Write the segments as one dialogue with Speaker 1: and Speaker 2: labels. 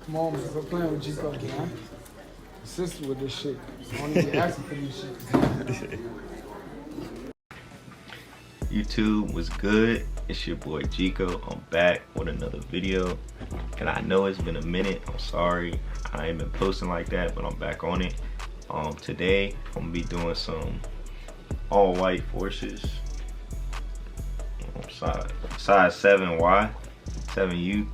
Speaker 1: Come on, man. Quit playing with G-Cole, man. Assist with this shit. I don't even asking for this shit.
Speaker 2: YouTube was good. It's your boy Gico. I'm back with another video. And I know it's been a minute. I'm sorry. I ain't been posting like that, but I'm back on it. Today, I'm gonna be doing some all white forces. Size 7Y, 7U.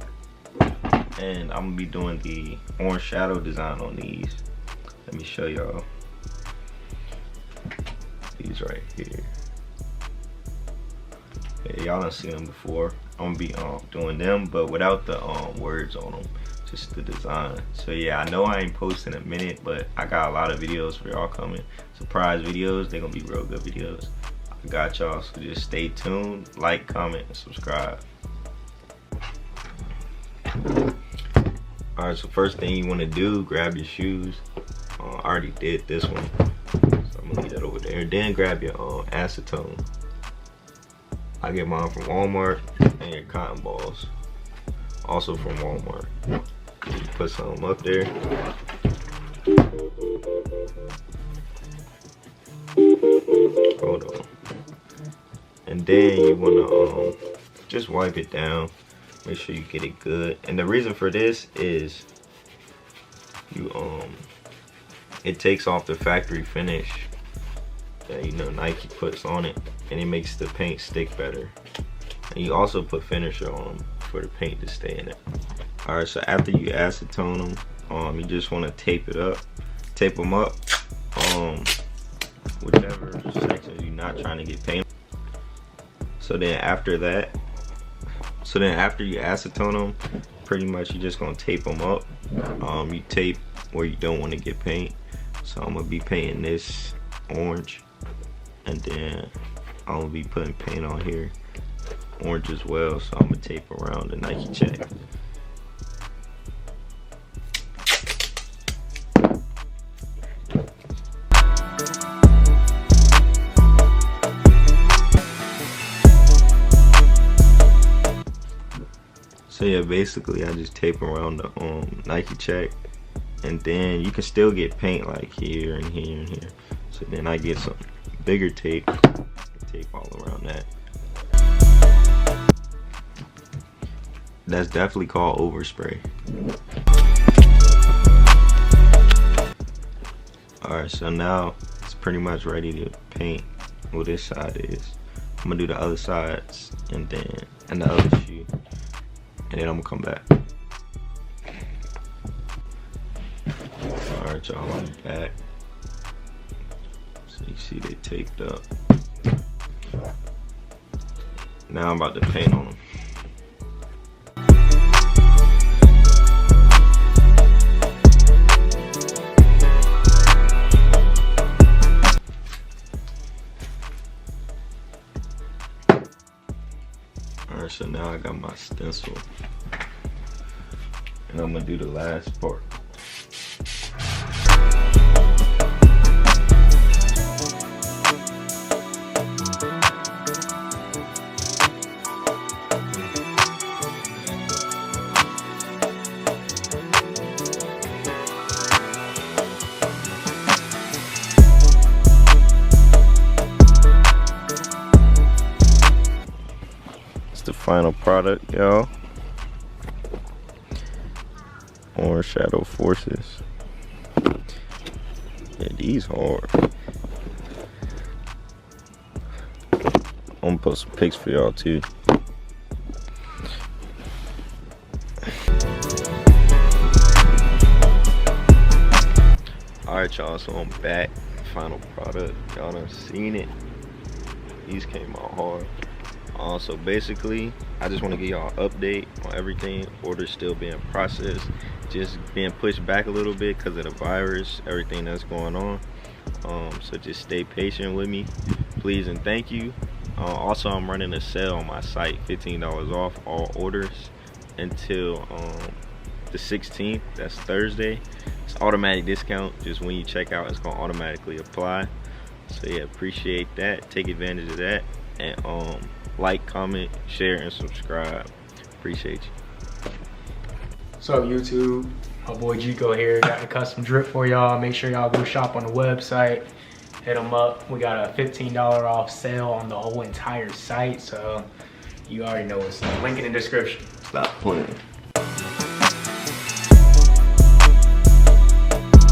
Speaker 2: And I'm gonna be doing the orange shadow design on these. Let me show y'all. These right here. Yeah, y'all done seen them before. I'm gonna be doing them, but without the words on them, just the design. So yeah, I know I ain't posting in a minute, but I got a lot of videos for y'all coming. Surprise videos. They're gonna be real good videos. I got y'all, so just stay tuned. Like, comment, and subscribe. Alright, so first thing you want to do, grab your shoes. I already did this one, so I'm gonna leave that over there. Then grab your acetone. I get mine from Walmart, and your cotton balls, also from Walmart. You put some up there. Hold on. And then you wanna just wipe it down. Make sure you get it good. And the reason for this is you it takes off the factory finish that Nike puts on it, and it makes the paint stick better. And you also put finisher on them for the paint to stay in it. Alright, so after you acetone them, you just want to tape it up. Tape them up, whichever section you're not trying to get paint. So then after you acetone them, pretty much you're just gonna tape them up. You tape where you don't want to get paint. So I'm gonna be painting this orange, and then I'm gonna be putting paint on here, orange as well. So I'm gonna tape around the Nike check. So yeah, basically I just tape around the Nike check, and then you can still get paint like here and here and here. So then I get some bigger tape all around that. That's definitely called overspray. Alright, so now it's pretty much ready to paint what this side is. I'm gonna do the other sides and the other shoe. And then I'm gonna come back. Alright, y'all, I'm back. So you see they taped up. Now I'm about to paint on them. Alright, so now I got my stencil, and I'm gonna do the last part. The final product, y'all. Orange shadow forces. Yeah, these hard. I'm gonna post some pics for y'all too. Alright, y'all, so I'm back. Final product. Y'all done seen it. These came out hard. So basically, I just want to give y'all an update on everything. Orders still being processed, just being pushed back a little bit because of the virus, everything that's going on. So just stay patient with me, please and thank you. Also, I'm running a sale on my site, $15 off all orders until the 16th. That's Thursday. It's automatic discount. Just when you check out, it's gonna automatically apply. So yeah, appreciate that. Take advantage of that, and like, comment, share, and subscribe. Appreciate you.
Speaker 3: So YouTube, my boy Jico here, got the custom drip for y'all. Make sure y'all go shop on the website. Hit them up. We got a $15 off sale on the whole entire site. So you already know what's up. Link in the description.
Speaker 2: Stop playing.